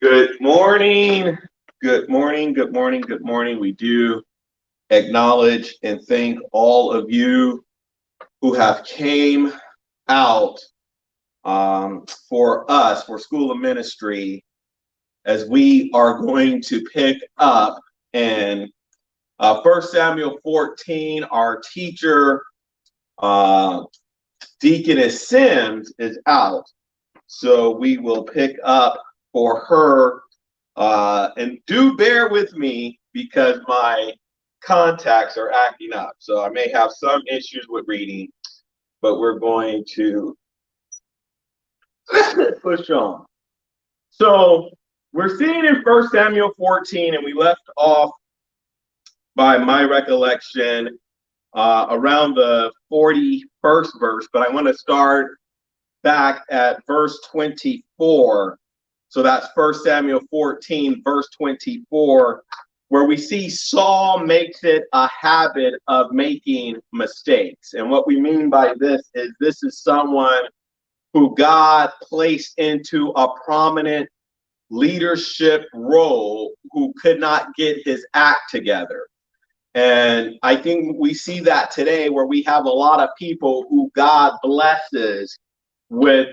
Good morning. Good morning. Good morning. Good morning. We do acknowledge and thank all of you who have came out for us, for School of Ministry, as we are going to pick up in 1 Samuel 14. Our teacher, Deaconess Sims, is out. So we will pick up for her. And do bear with me because my contacts are acting up. So I may have some issues with reading, but we're going to push on. So we're seeing in 1 Samuel 14, and we left off by my recollection around the 41st verse, but I want to start back at verse 24. So that's 1 Samuel 14, verse 24, where we see Saul makes it a habit of making mistakes. And what we mean by this is someone who God placed into a prominent leadership role who could not get his act together. And I think we see that today where we have a lot of people who God blesses with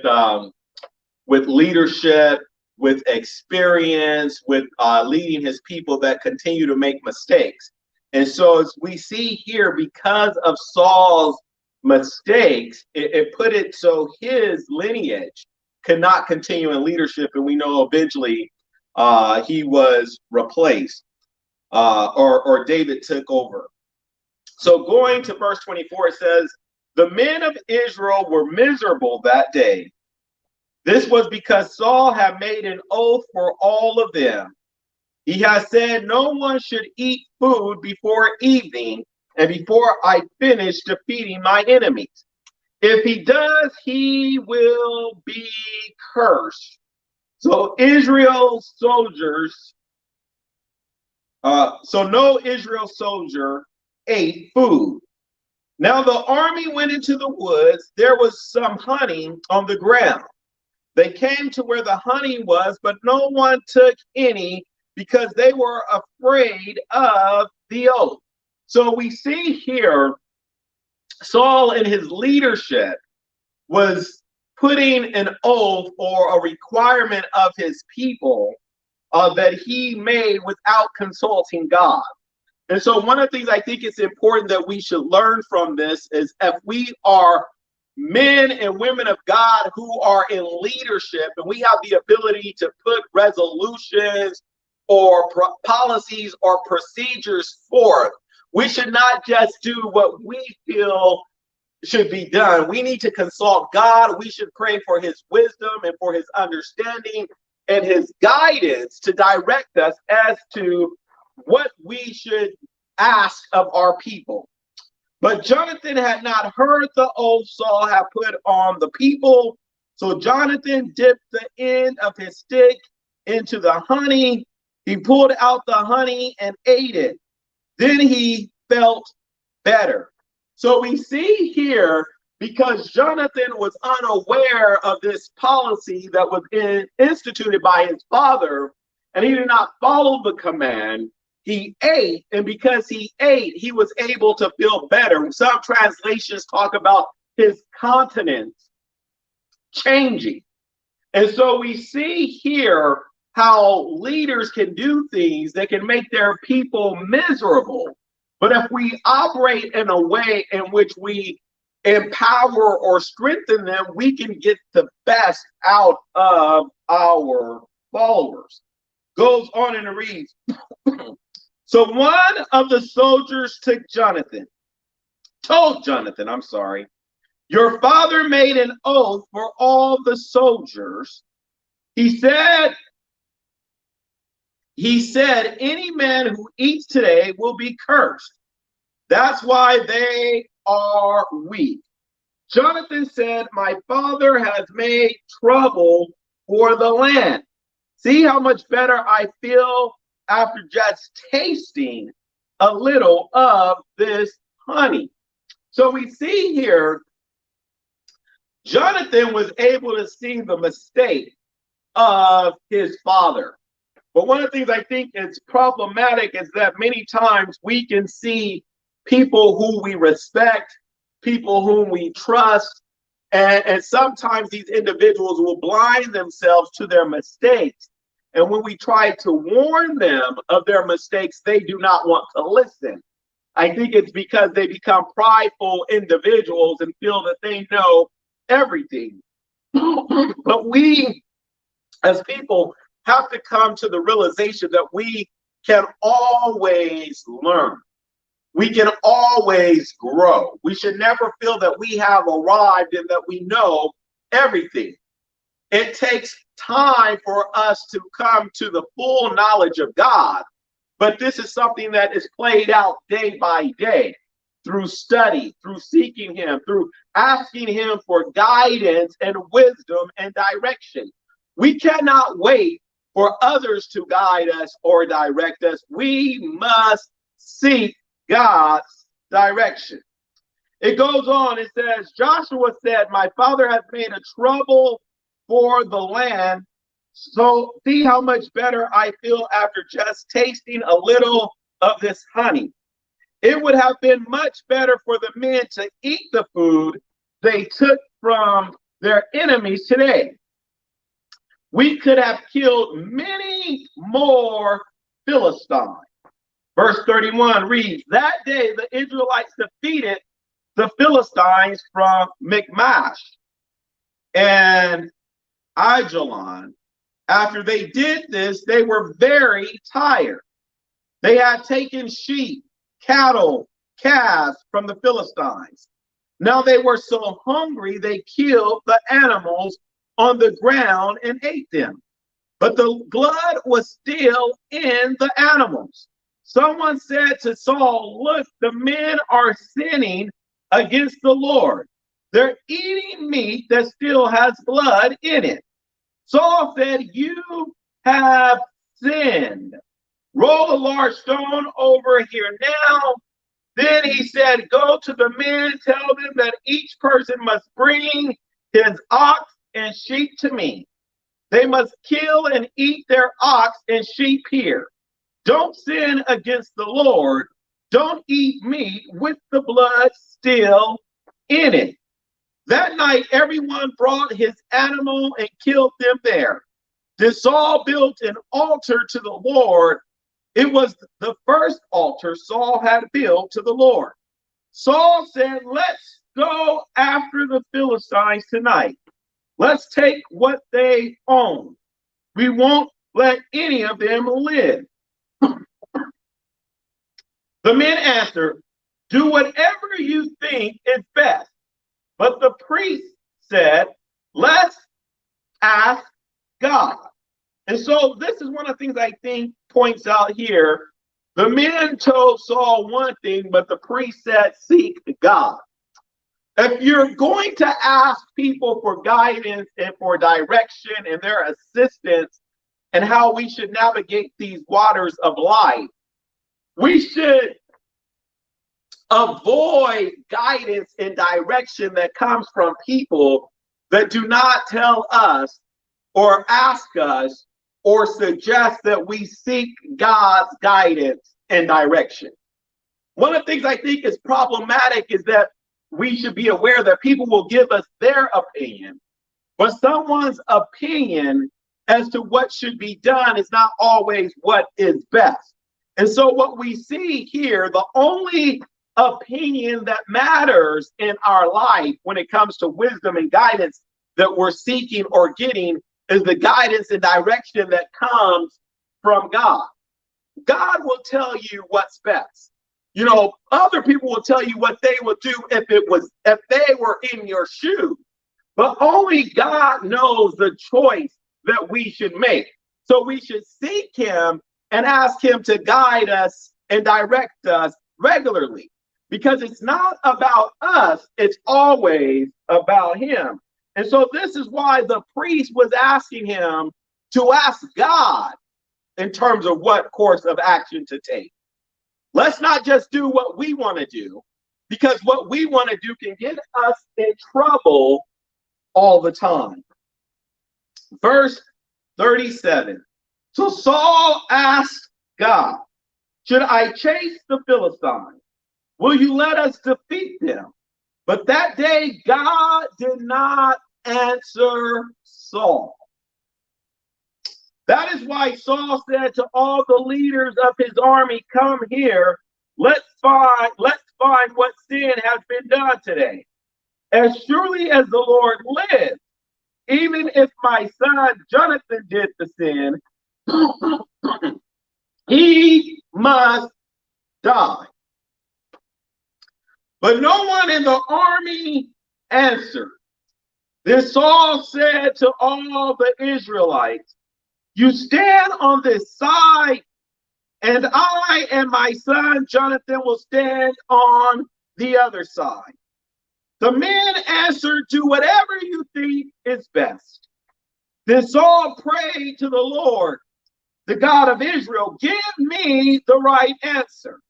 leadership, with experience, with leading his people that continue to make mistakes. And so as we see here, because of Saul's mistakes, it put it so his lineage could not continue in leadership. And we know eventually he was replaced or David took over. So going to verse 24, it says, "The men of Israel were miserable that day. This was because Saul had made an oath for all of them. He has said, no one should eat food before evening and before I finish defeating my enemies. If he does, he will be cursed." So Israel's soldiers, no Israel soldier ate food. Now the army went into the woods. There was some honey on the ground. They came to where the honey was, but no one took any because they were afraid of the oath. So we see here Saul in his leadership was putting an oath or a requirement of his people that he made without consulting God. And so one of the things I think it's important that we should learn from this is if we are men and women of God who are in leadership and we have the ability to put resolutions or policies or procedures forth, we should not just do what we feel should be done. We need to consult God. We should pray for his wisdom and for his understanding and his guidance to direct us as to what we should ask of our people. But Jonathan had not heard the oath Saul had put on the people. So Jonathan dipped the end of his stick into the honey. He pulled out the honey and ate it. Then he felt better. So we see here, because Jonathan was unaware of this policy that was instituted by his father, and he did not follow the command, he ate, and because he ate, he was able to feel better. Some translations talk about his countenance changing. And so we see here how leaders can do things that can make their people miserable. But if we operate in a way in which we empower or strengthen them, we can get the best out of our followers. Goes on and it reads, so one of the soldiers told Jonathan, your father made an oath for all the soldiers. He said, any man who eats today will be cursed. That's why they are weak. Jonathan said, my father has made trouble for the land. See how much better I feel after just tasting a little of this honey. So we see here, Jonathan was able to see the mistake of his father. But one of the things I think is problematic is that many times we can see people who we respect, people whom we trust, and sometimes these individuals will blind themselves to their mistakes. And when we try to warn them of their mistakes, they do not want to listen. I think it's because they become prideful individuals and feel that they know everything. But we, as people, have to come to the realization that we can always learn. We can always grow. We should never feel that we have arrived and that we know everything. It takes time for us to come to the full knowledge of God. But this is something that is played out day by day through study, through seeking Him, through asking Him for guidance and wisdom and direction. We cannot wait for others to guide us or direct us. We must seek God's direction. It goes on, it says, Joshua said, my father has made a trouble for the land. So see how much better I feel after just tasting a little of this honey. It would have been much better for the men to eat the food they took from their enemies today. We could have killed many more Philistines. Verse 31 reads, that day the Israelites defeated the Philistines from Michmash and Aijalon. After they did this, they were very tired. They had taken sheep, cattle, calves from the Philistines. Now they were so hungry, they killed the animals on the ground and ate them. But the blood was still in the animals. Someone said to Saul, look, the men are sinning against the Lord. They're eating meat that still has blood in it. Saul said, you have sinned. Roll a large stone over here now. Then he said, go to the men, tell them that each person must bring his ox and sheep to me. They must kill and eat their ox and sheep here. Don't sin against the Lord. Don't eat meat with the blood still in it. That night, everyone brought his animal and killed them there. Then Saul built an altar to the Lord. It was the first altar Saul had built to the Lord. Saul said, let's go after the Philistines tonight. Let's take what they own. We won't let any of them live. The men answered, do whatever you think is best. But the priest said, let's ask God. And so this is one of the things I think points out here. The men told Saul one thing, but the priest said, seek God. If you're going to ask people for guidance and for direction and their assistance and how we should navigate these waters of life, we should avoid guidance and direction that comes from people that do not tell us or ask us or suggest that we seek God's guidance and direction. One of the things I think is problematic is that we should be aware that people will give us their opinion, but someone's opinion as to what should be done is not always what is best. And so what we see here, the only opinion that matters in our life when it comes to wisdom and guidance that we're seeking or getting is the guidance and direction that comes from God. God will tell you what's best. You know, other people will tell you what they would do if they were in your shoes. But only God knows the choice that we should make. So we should seek him and ask him to guide us and direct us regularly. Because it's not about us, it's always about him. And so this is why the priest was asking him to ask God in terms of what course of action to take. Let's not just do what we want to do, because what we want to do can get us in trouble all the time. Verse 37. So Saul asked God, should I chase the Philistines? Will you let us defeat them? But that day, God did not answer Saul. That is why Saul said to all the leaders of his army, come here, let's find what sin has been done today. As surely as the Lord lives, even if my son Jonathan did the sin, he must die. But no one in the army answered. Then Saul said to all the Israelites, you stand on this side, and I and my son Jonathan will stand on the other side. The men answered, do whatever you think is best. Then Saul prayed to the Lord, the God of Israel, give me the right answer.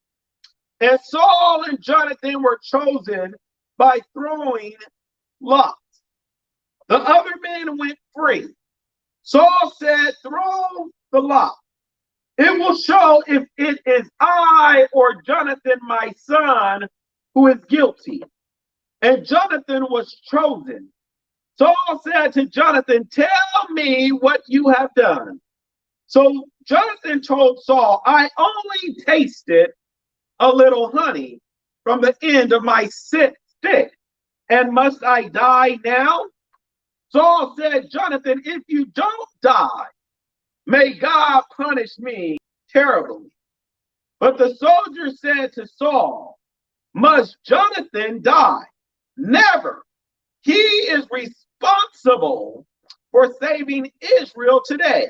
And Saul and Jonathan were chosen by throwing lots. The other men went free. Saul said, throw the lot. It will show if it is I or Jonathan, my son, who is guilty. And Jonathan was chosen. Saul said to Jonathan, tell me what you have done. So Jonathan told Saul, I only tasted a little honey from the end of my stick, and must I die now? Saul said, Jonathan, if you don't die, may God punish me terribly. But the soldier said to Saul, must Jonathan die? Never. He is responsible for saving Israel today.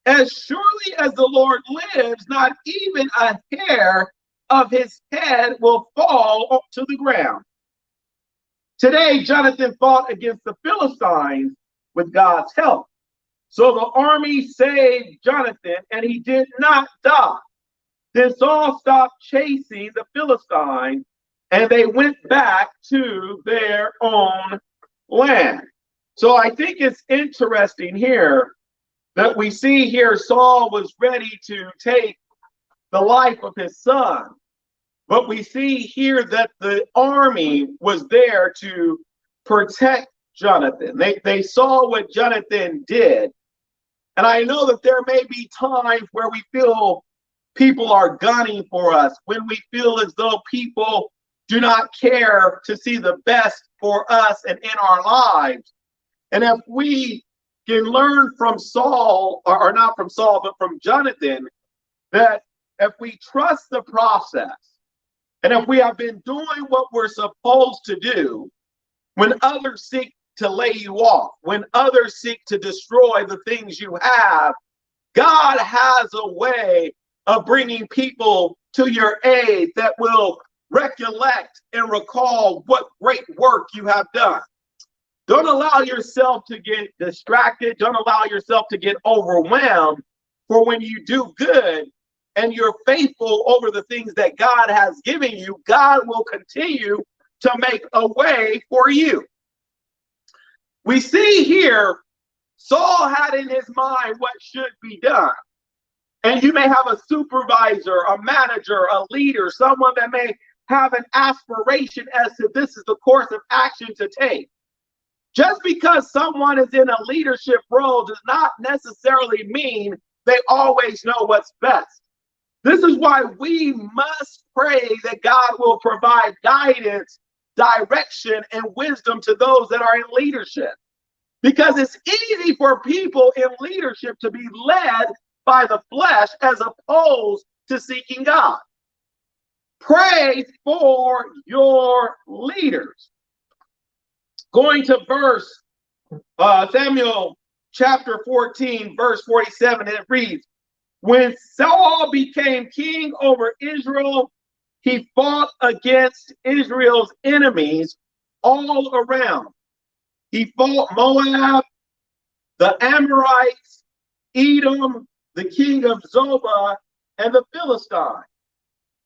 As surely as the Lord lives, not even a hair of his head will fall to the ground. Today, Jonathan fought against the Philistines with God's help. So the army saved Jonathan, and he did not die. Then Saul stopped chasing the Philistines, and they went back to their own land. So I think it's interesting here that we see here Saul was ready to take the life of his son. But we see here that the army was there to protect Jonathan. They saw what Jonathan did. And I know that there may be times where we feel people are gunning for us, when we feel as though people do not care to see the best for us and in our lives. And if we can learn from Saul, or not from Saul, but from Jonathan, that if we trust the process, and if we have been doing what we're supposed to do, when others seek to lay you off, when others seek to destroy the things you have, God has a way of bringing people to your aid that will recollect and recall what great work you have done. Don't allow yourself to get distracted. Don't allow yourself to get overwhelmed. For when you do good, and you're faithful over the things that God has given you, God will continue to make a way for you. We see here, Saul had in his mind what should be done. And you may have a supervisor, a manager, a leader, someone that may have an aspiration as to this is the course of action to take. Just because someone is in a leadership role does not necessarily mean they always know what's best. This is why we must pray that God will provide guidance, direction, and wisdom to those that are in leadership. Because it's easy for people in leadership to be led by the flesh as opposed to seeking God. Pray for your leaders. Going to Samuel chapter 14, verse 47, and it reads, when Saul became king over Israel, he fought against Israel's enemies all around. He fought Moab, the Amorites, Edom, the king of Zobah, and the Philistines.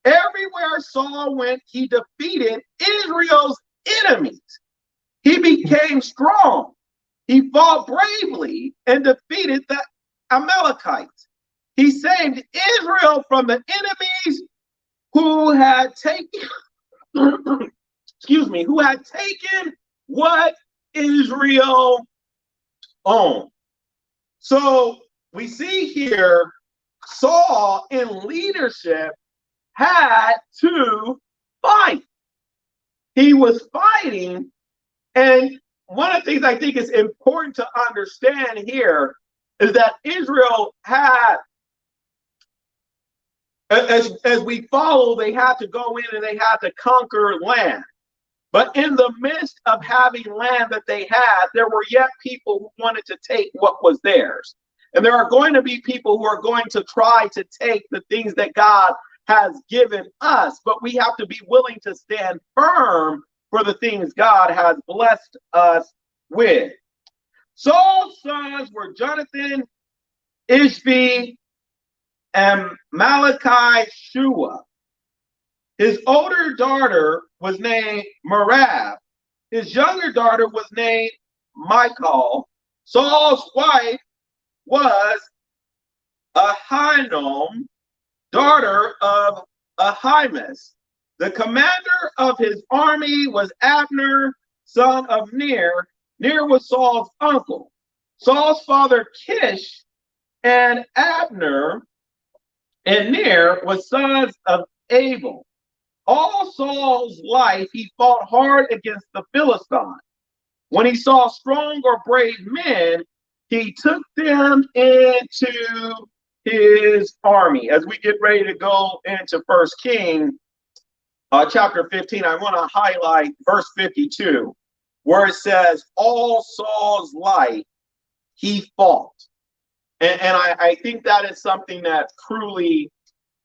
Everywhere Saul went, he defeated Israel's enemies. He became strong. He fought bravely and defeated the Amalekites. He saved Israel from the enemies who had taken, excuse me, who had taken what Israel owned. So we see here Saul in leadership had to fight. He was fighting, and one of the things I think is important to understand here is that Israel had, as we follow, they had to go in and they had to conquer land. But in the midst of having land that they had, there were yet people who wanted to take what was theirs. And there are going to be people who are going to try to take the things that God has given us, but we have to be willing to stand firm for the things God has blessed us with. Saul's sons were Jonathan, Ishvi, and Malachi Shua. His older daughter was named Merab. His younger daughter was named Michal. Saul's wife was Ahinoam, daughter of Ahimaaz. The commander of his army was Abner, son of Ner. Ner was Saul's uncle. Saul's father Kish and Abner and Ner was sons of Abel. All Saul's life, he fought hard against the Philistines. When he saw strong or brave men, he took them into his army. As we get ready to go into 1 Kings chapter 15, I want to highlight verse 52, where it says, all Saul's life, he fought. And I think that is something that truly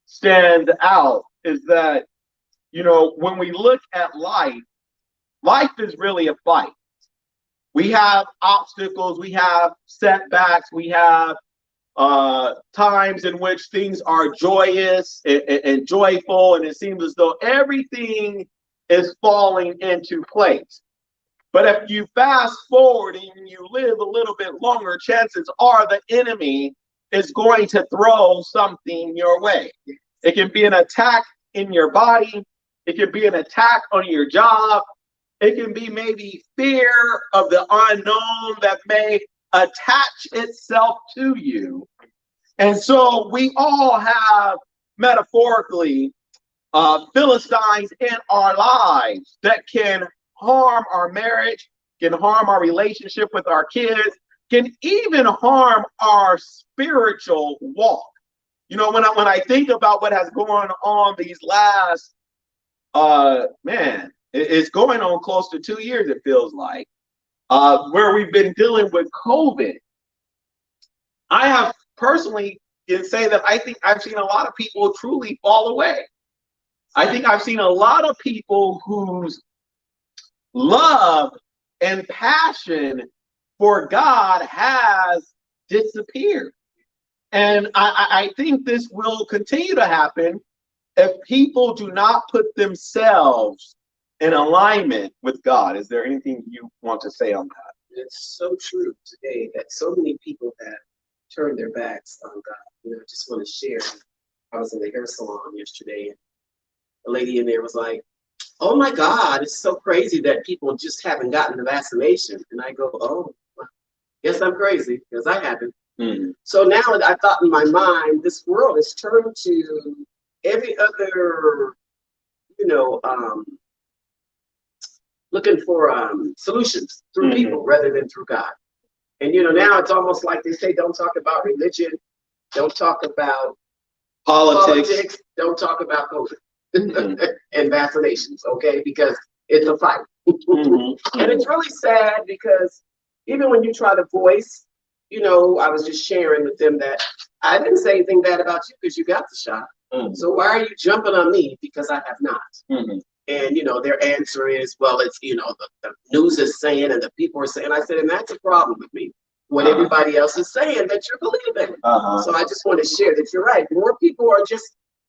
stands out, is that, you know, when we look at life, life is really a fight. We have obstacles, we have setbacks, we have times in which things are joyous and joyful, and it seems as though everything is falling into place. But if you fast forward and you live a little bit longer, chances are the enemy is going to throw something your way. It can be an attack in your body. It can be an attack on your job. It can be maybe fear of the unknown that may attach itself to you. And so we all have, metaphorically, Philistines in our lives that can harm our marriage, can harm our relationship with our kids, can even harm our spiritual walk. You know, when I think about what has gone on these last, it's going on close to 2 years, it feels like, where we've been dealing with COVID. I have personally can say that I think I've seen a lot of people truly fall away. I think I've seen a lot of people whose love and passion for God has disappeared. And I think this will continue to happen if people do not put themselves in alignment with God. Is there anything you want to say on that? It's so true today that so many people have turned their backs on God. You know, I just want to share. I was in the hair salon yesterday, and a lady in there was like, oh my God, it's so crazy that people just haven't gotten the vaccination. And I go, oh, yes, I'm crazy, because I haven't. Mm-hmm. So now I thought in my mind, this world has turned to every other, looking for solutions through people rather than through God. And, now it's almost like they say, don't talk about religion, don't talk about politics, don't talk about COVID and vaccinations, okay? Because it's a fight. And it's really sad because even when you try to voice, I was just sharing with them that I didn't say anything bad about you because you got the shot. So why are you jumping on me because I have not? And, their answer is, well, it's, the news is saying and the people are saying. I said, and that's a problem with me. What everybody else is saying that you're believing. So I just want to share that you're right. More people are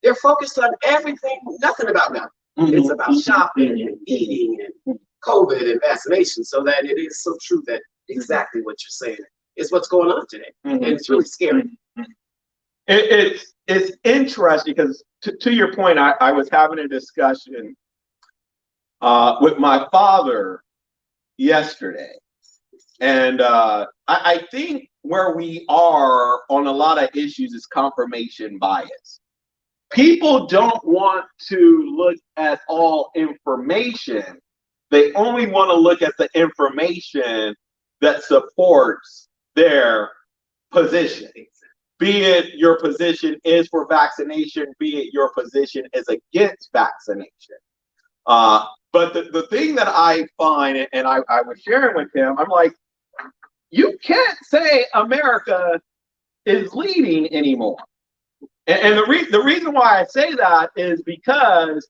they're focused on everything, nothing about God. It's about shopping and eating and COVID and vaccination. So that it is so true that exactly what you're saying is what's going on today. And it's really scary. It's interesting because to your point, I was having a discussion with my father yesterday. And I think where we are on a lot of issues is confirmation bias. People don't want to look at all information. They only want to look at the information that supports their position. Be it your position is for vaccination, be it your position is against vaccination. But the thing that I find, and I was sharing with him, I'm like, you can't say America is leading anymore. And the reason why I say that is because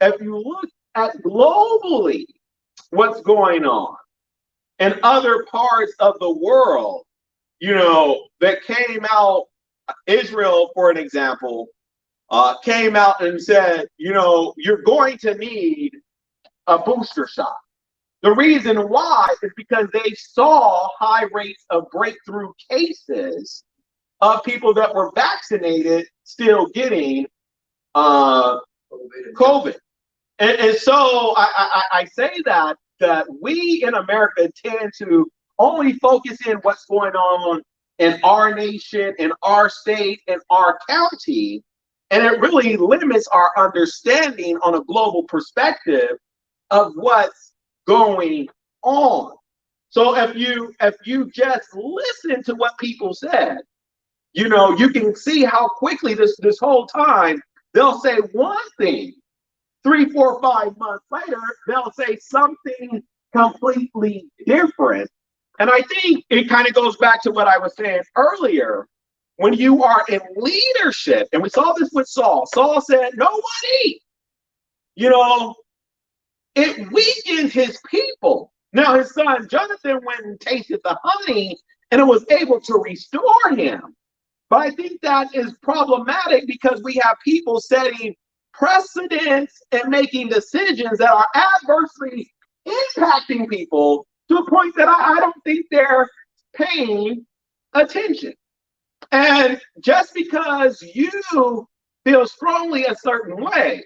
if you look at globally what's going on in other parts of the world, that came out, Israel, for an example, came out and said, you're going to need a booster shot. The reason why is because they saw high rates of breakthrough cases of people that were vaccinated still getting COVID. And so I say that we in America tend to only focus in what's going on in our nation, in our state, in our county, and it really limits our understanding on a global perspective of what's going on. So if you just listen to what people said, you can see how quickly this whole time they'll say one thing. 3, 4, 5 months later, they'll say something completely different. And I think it kind of goes back to what I was saying earlier. When you are in leadership, and we saw this with Saul. Saul said, "No one eat." It weakened his people. Now his son Jonathan went and tasted the honey, and it was able to restore him. But I think that is problematic because we have people setting precedents and making decisions that are adversely impacting people to a point that I don't think they're paying attention. And just because you feel strongly a certain way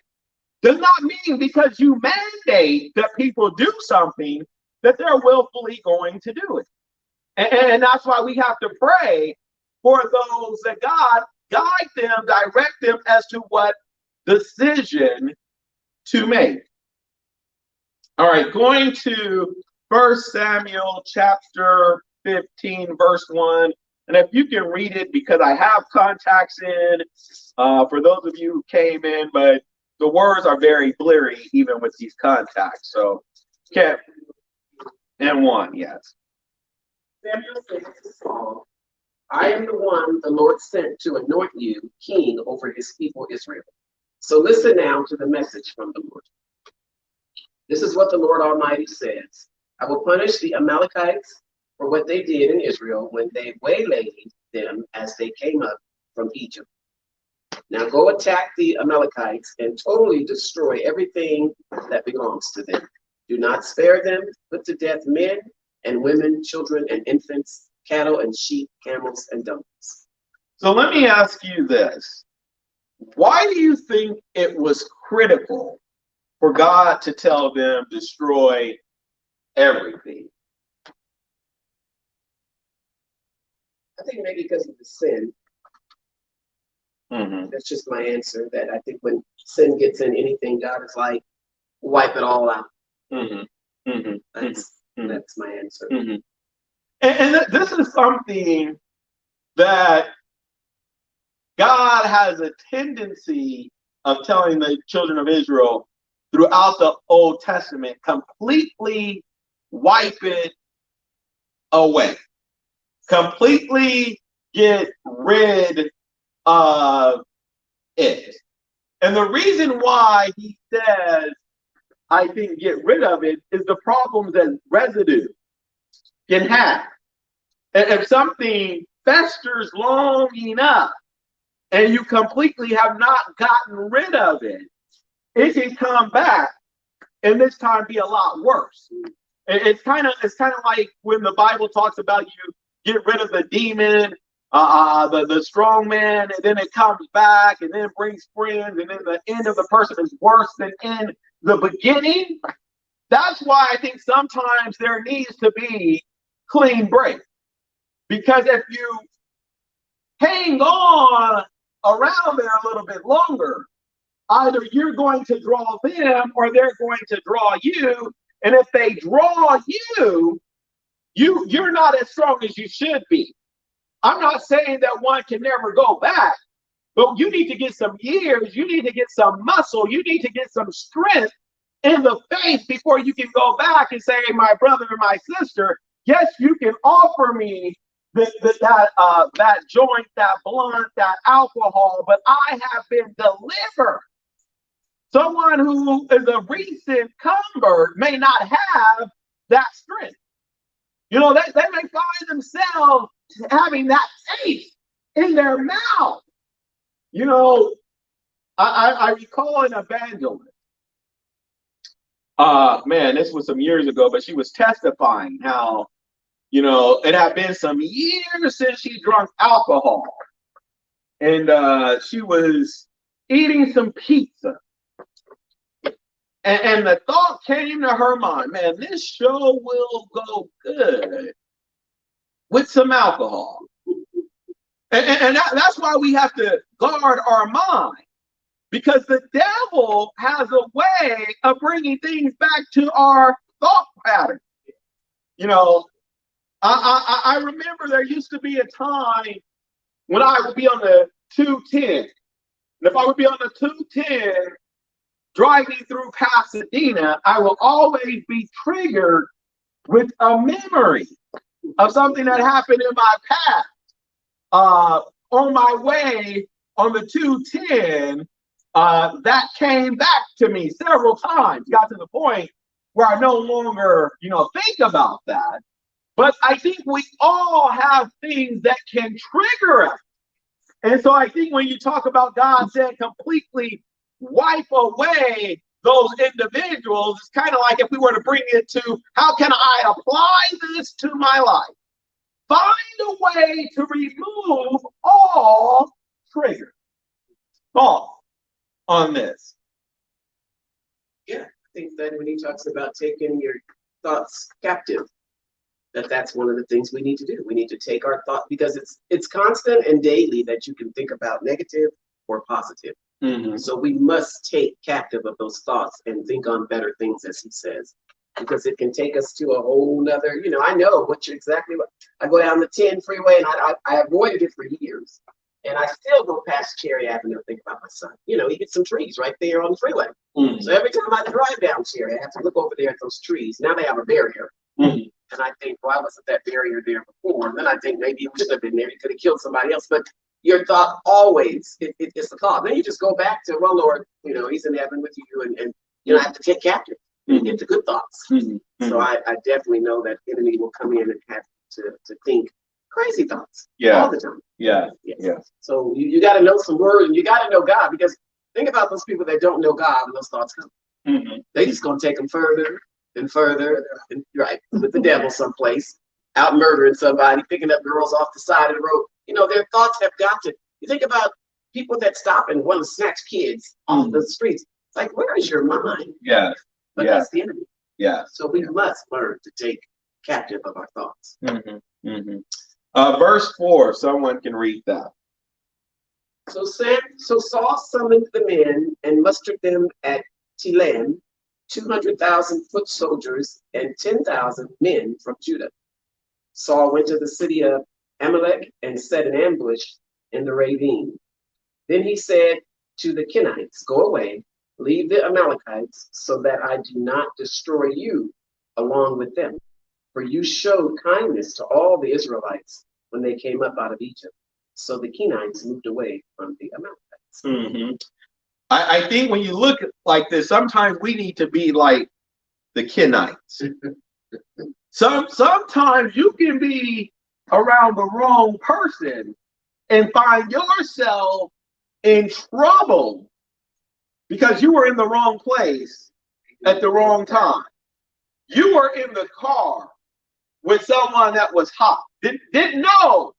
does not mean because you mandate that people do something that they're willfully going to do it. And that's why we have to pray for those that God guide them, direct them as to what decision to make. All right, going to 1 Samuel chapter 15, verse 1. And if you can read it, because I have contacts in for those of you who came in, but the words are very blurry even with these contacts. So, okay. And 1, yes. Samuel said to Saul, "I am the one the Lord sent to anoint you king over his people Israel. So listen now to the message from the Lord. This is what the Lord Almighty says. I will punish the Amalekites for what they did in Israel when they waylaid them as they came up from Egypt. Now go attack the Amalekites and totally destroy everything that belongs to them. Do not spare them. Put to death men and women, children and infants, cattle and sheep, camels and donkeys." So let me ask you this. Why do you think it was critical for God to tell them destroy everything? I think maybe because of the sin. Mm-hmm. That's just my answer. That I think when sin gets in anything, God is like, wipe it all out. Mm-hmm. Mm-hmm. That's my answer. Mm-hmm. And this is something that God has a tendency of telling the children of Israel throughout the Old Testament, completely wipe it away. Completely get rid of it. And the reason why he says, I think get rid of it, is the problems that residue can have. And if something festers long enough and you completely have not gotten rid of it, it can come back and this time be a lot worse. It's kind of like when the Bible talks about you get rid of the demon the strong man, and then it comes back and then brings friends, and then the end of the person is worse than in the beginning. That's why I think sometimes there needs to be clean break. Because if you hang on around there a little bit longer, either you're going to draw them or they're going to draw you. And if they draw you, you're not as strong as you should be. I'm not saying that one can never go back, but you need to get some years, you need to get some muscle, you need to get some strength in the faith before you can go back and say, my brother and my sister, yes, you can offer me that joint, that blunt, that alcohol, but I have been delivered. Someone who is a recent convert may not have that strength. You know, they may find themselves having that taste in their mouth. You know, I recall an evangelist. Man, this was some years ago, but she was testifying how, you know, it had been some years since she drank alcohol. And she was eating some pizza. And the thought came to her mind, man, this show will go good with some alcohol. And that's why we have to guard our mind, because the devil has a way of bringing things back to our thought pattern. You know, I remember there used to be a time when I would be on the 210. And if I would be on the 210, driving through Pasadena, I will always be triggered with a memory of something that happened in my past. On my way on the 210, that came back to me several times, got to the point where I no longer, you know, think about that. But I think we all have things that can trigger us. And so I think when you talk about God saying completely wipe away those individuals, it's kind of like if we were to bring it to, how can I apply this to my life? Find a way to remove all triggers. Thought on this. Yeah, I think that when he talks about taking your thoughts captive, that's one of the things we need to do. We need to take our thought, because it's constant and daily that you can think about negative or positive. Mm-hmm. So we must take captive of those thoughts and think on better things, as he says, because it can take us to a whole nother, you know, I know what you're exactly what. I go down the 10 freeway and I avoided it for years. And I still go past Cherry Avenue and think about my son. You know, he gets some trees right there on the freeway. Mm-hmm. So every time I drive down Cherry, I have to look over there at those trees. Now they have a barrier. Mm-hmm. And I think, why wasn't that barrier there before? And then I think maybe it shouldn't have been there. He could have killed somebody else. But your thought always, it's the thought. Then you just go back to, well, Lord, you know, he's in heaven with you. And you know, I have to take captive and get the good thoughts. Mm-hmm. So I definitely know that the enemy will come in and have to think crazy thoughts all the time. Yes. So you got to know some word, and you got to know God, because think about those people that don't know God when those thoughts come. Mm-hmm. They just going to take them further and further, and right, with the devil someplace, out murdering somebody, picking up girls off the side of the road. You know, their thoughts have got to, you think about people that stop and want to snatch kids off the streets. It's like, where is your mind? Yes. But that's the enemy. Yeah. So we must learn to take captive of our thoughts. Mm-hmm. Mm-hmm. Verse 4, someone can read that. So Saul summoned the men and mustered them at Telaim, 200,000 foot soldiers and 10,000 men from Judah. Saul went to the city of Amalek and set an ambush in the ravine. Then he said to the Kenites, go away, leave the Amalekites, so that I do not destroy you along with them. For you showed kindness to all the Israelites when they came up out of Egypt. So the Kenites moved away from the Amalekites. Mm-hmm. I think when you look like this, sometimes we need to be like the Kenites. Sometimes you can be around the wrong person and find yourself in trouble because you were in the wrong place at the wrong time. You were in the car with someone that was hot, didn't know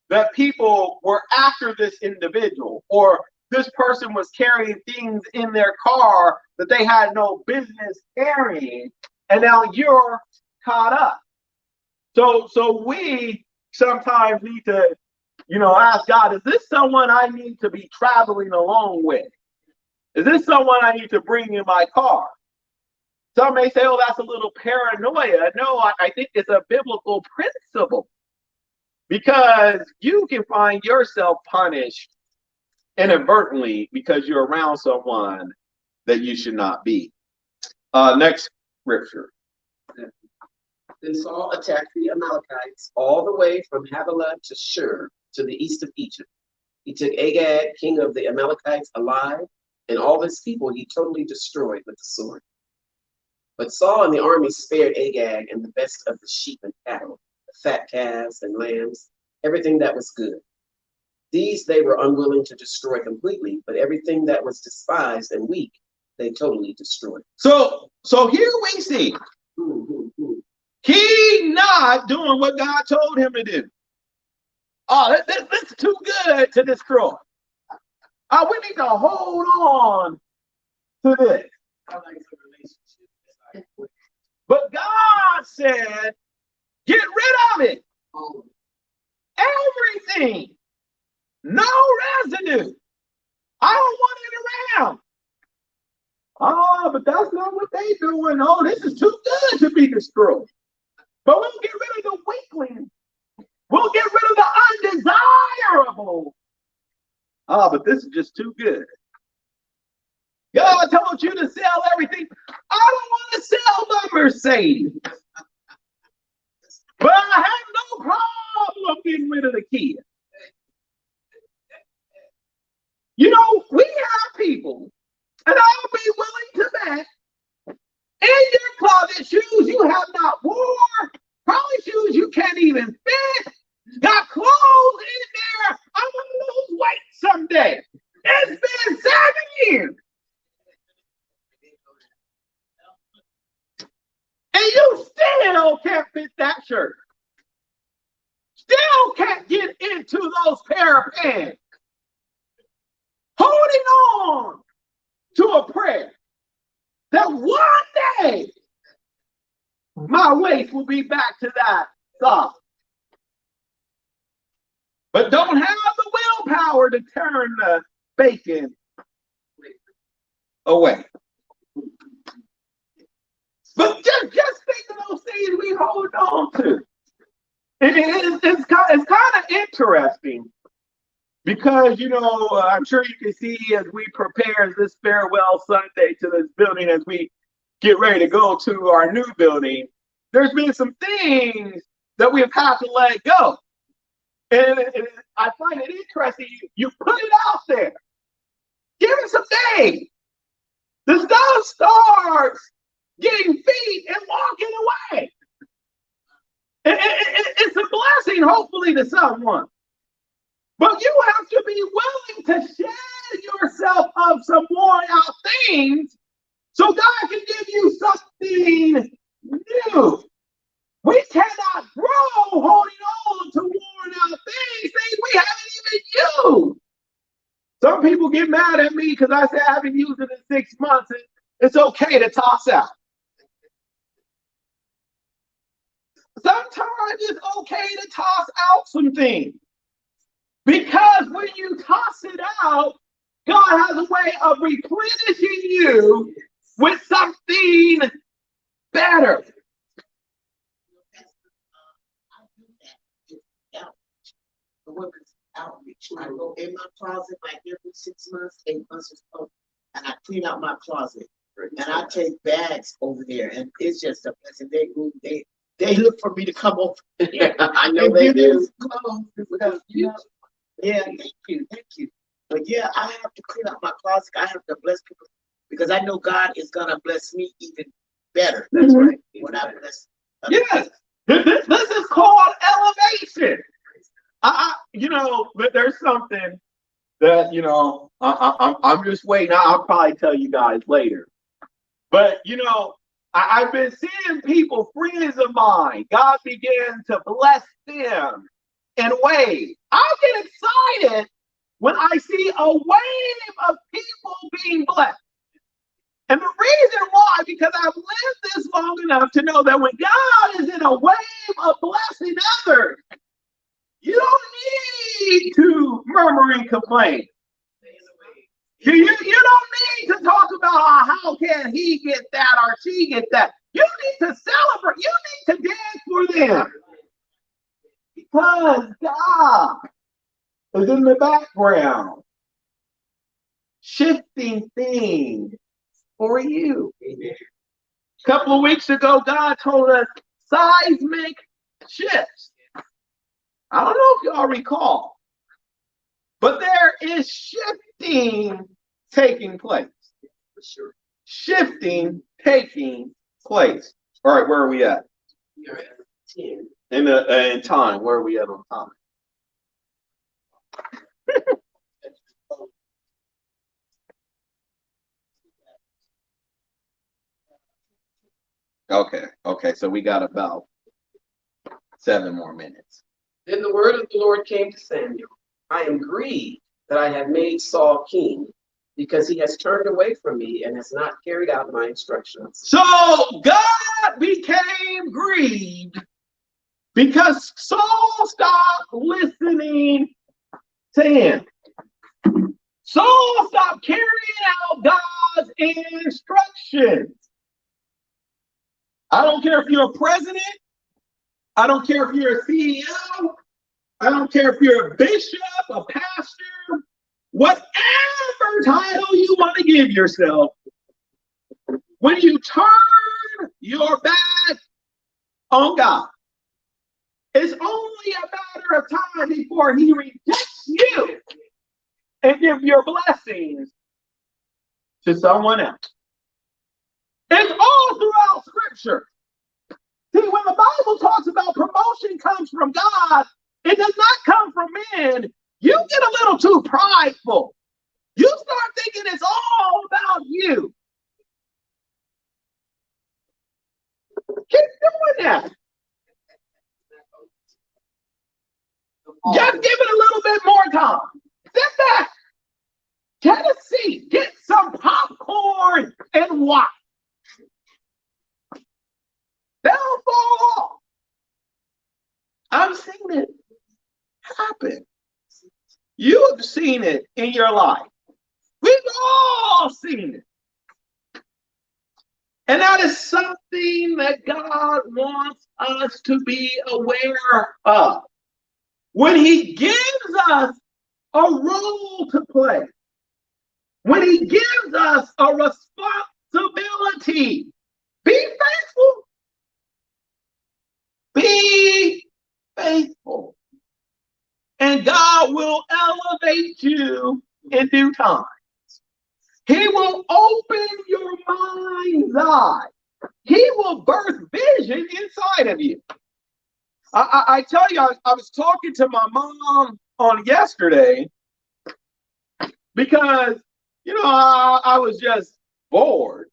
that people were after this individual, or this person was carrying things in their car that they had no business carrying, and now you're caught up. So we sometimes need to, ask God, is this someone I need to be traveling along with? Is this someone I need to bring in my car? Some may say, oh, that's a little paranoia. No, I think it's a biblical principle, because you can find yourself punished inadvertently because you're around someone that you should not be. Next scripture. Then Saul attacked the Amalekites all the way from Havilah to Shur, to the east of Egypt. He took Agag, king of the Amalekites, alive, and all his people he totally destroyed with the sword. But Saul and the army spared Agag and the best of the sheep and cattle, the fat calves and lambs, everything that was good. These they were unwilling to destroy completely, but everything that was despised and weak, they totally destroyed. So here we see he not doing what God told him to do. Oh, this is too good to destroy. We need to hold on to this. But God said, get rid of it. Everything. No residue. I don't want it around. Oh, but that's not what they doing. Oh, this is too good to be destroyed. But we'll get rid of the weakling. We'll get rid of the undesirable. Oh, but this is just too good. God told you to sell everything. I don't want to sell my Mercedes. But I have no problem getting rid of the kid. We have people, and I'll be willing to bet, in your closet, shoes you have not worn, probably shoes you can't even fit, got clothes in there. I want to lose weight someday. It's been 7 years. And you still can't fit that shirt. Still can't get into those pair of pants. Holding on to a prayer that one day my waist will be back to that size. But don't have the willpower to turn the bacon away. But just think of those things we hold on to. It's kind of interesting, because, I'm sure you can see as we prepare this farewell Sunday to this building, as we get ready to go to our new building, there's been some things that we've had to let go. And I find it interesting. You put it out there. Give it some days. The stuff starts getting feet and walking away. It's a blessing, hopefully, to someone. But you have to be willing to shed yourself of some worn out things so God can give you something new. We cannot grow holding on to worn out things we haven't even used. Some people get mad at me because I say I haven't used it in 6 months. It's okay to toss out. Sometimes it's okay to toss out some things. Because when you toss it out, God has a way of replenishing you with something better. The women's outreach. I go in my closet like every 6 months, 8 months or so, and I clean out my closet. And I take bags over there, and it's just a blessing. They look for me to come over. I know they do. Clothes because, yeah, thank you. But yeah, I have to clean out my closet. I have to bless people because I know God is gonna bless me even better. That's right. When I bless. Yes, this is called elevation. There's something that I'm just waiting. I'll probably tell you guys later. But I've been seeing people, friends of mine, God began to bless them and wave. I get excited when I see a wave of people being blessed. And the reason why, because I've lived this long enough to know that when God is in a wave of blessing others, you don't need to murmur and complain. You don't need to talk about how can he get that or she get that. You need to celebrate. You need to dance for them. Because God is in the background, shifting things for you. A couple of weeks ago, God told us seismic shifts. I don't know if y'all recall, but there is shifting taking place. For sure. Shifting taking place. All right, where are we at? You're at 10. In time, where are we at on time? Okay, so we got about 7 more minutes. Then the word of the Lord came to Samuel. I am grieved that I have made Saul king, because he has turned away from me and has not carried out my instructions. So God became grieved because Saul stopped listening to him. Saul stopped carrying out God's instructions. I don't care if you're a president. I don't care if you're a CEO. I don't care if you're a bishop, a pastor, whatever title you want to give yourself. When you turn your back on God, it's only a matter of time before he rejects you and give your blessings to someone else. It's all throughout Scripture. See, when the Bible talks about promotion comes from God, it does not come from men. You get a little too prideful. You start thinking it's all about you. Keep doing that. Just give it a little bit more time. Sit back. Get a seat. Get some popcorn and watch. They'll fall off. I've seen it happen. You have seen it in your life. We've all seen it. And that is something that God wants us to be aware of. When he gives us a role to play, when he gives us a responsibility, be faithful. Be faithful. And God will elevate you in due time. He will open your mind's eye. He will birth vision inside of you. I tell you, I was talking to my mom on yesterday because, you know, I was just bored.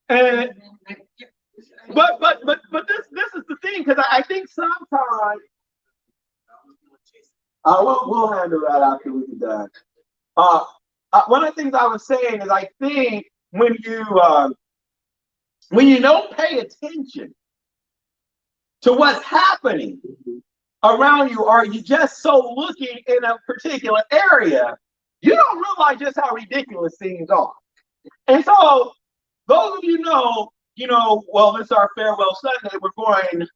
And but this is the thing, because I think sometimes we'll handle that after we're done. One of the things I was saying is I think when you don't pay attention to what's happening around you, or you just so looking in a particular area, you don't realize just how ridiculous things are. And so those of you know, well, this is our farewell Sunday. We're going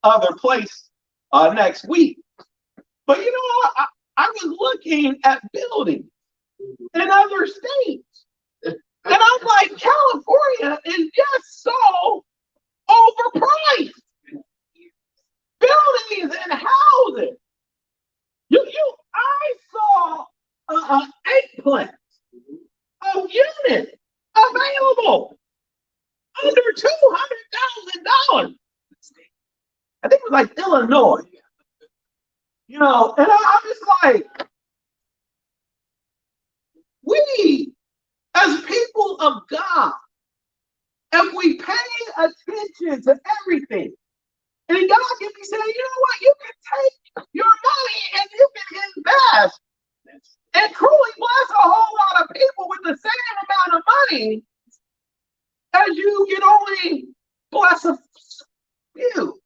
other place next week. But you know what? I was looking at buildings in other states. And I'm like, California is just so overpriced. Buildings and houses. I saw an 8-plex of units available under $200,000. I think it was like Illinois. And I'm just like, we as people of God, if we pay attention to everything, And God can be saying, you know what? You can take your money and you can invest and truly bless a whole lot of people with the same amount of money as you can only bless a few.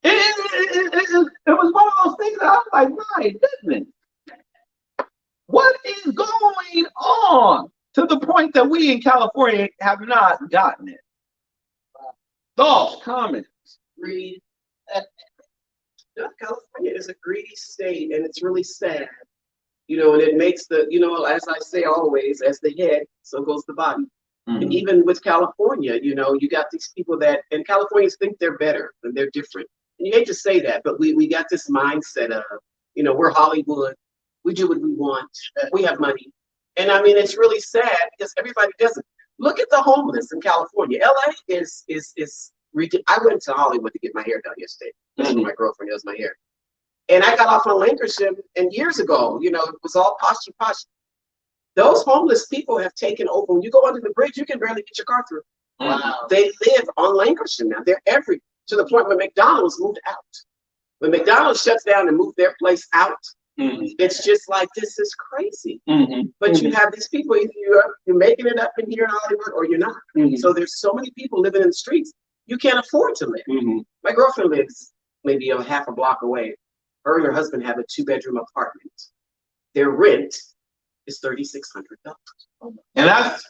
It was one of those things that I was like, my goodness, what is going on? To the point that we in California have not gotten it. Thoughts, comments? Greed. California is a greedy state, and it's really sad. You know, and it makes the, you know, as I say always, as the head, so goes the body. Mm-hmm. And even with California, you know, you got these people that, and Californians think they're better and they're different. And you hate to say that, but we got this mindset of, you know, we're Hollywood, we do what we want, we have money. And I mean, it's really sad because everybody doesn't. Look at the homeless in California. LA is ridiculous. I went to Hollywood to get my hair done yesterday. That's where my girlfriend does my hair. And I got off on Lancashire, and years ago, you know, it was all posh. Those homeless people have taken over. When you go under the bridge, you can barely get your car through. Wow. They live on Lancashire now. They're to the point where McDonald's moved out. When McDonald's shuts down and moved their place out, it's just like, this is crazy. But you have these people, either you're making it up in here in Hollywood or you're not. So there's so many people living in the streets, you can't afford to live. My girlfriend lives maybe a half a block away. Her and her husband have a 2-bedroom apartment. Their rent is $3,600. And that's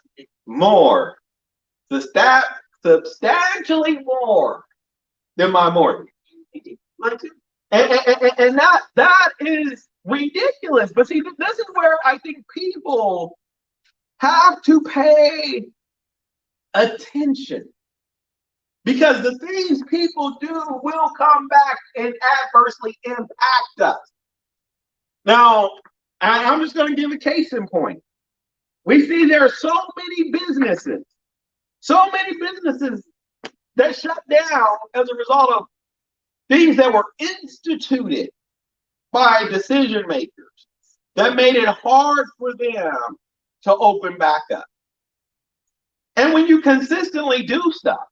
more, substantially more than my mortgage. Mine too. And that is ridiculous. But see, this is where I think people have to pay attention. Because the things people do will come back and adversely impact us. Now, I'm just going to give a case in point. We see there are so many businesses that shut down as a result of things that were instituted by decision makers that made it hard for them to open back up. And when you consistently do stuff,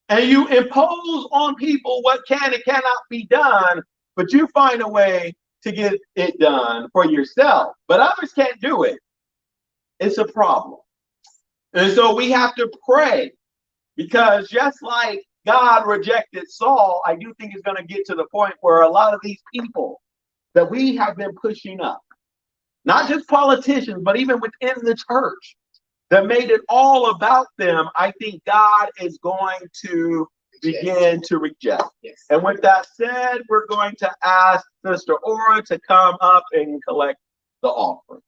and you impose on people what can and cannot be done, but you find a way to get it done for yourself, but others can't do it, it's a problem. And so we have to pray, because just like God rejected Saul, I do think it's going to get to the point where a lot of these people that we have been pushing up, not just politicians, but even within the church, that made it all about them, I think God is going to begin to reject. Yes. And with that said, we're going to ask Sister Aura to come up and collect the offering.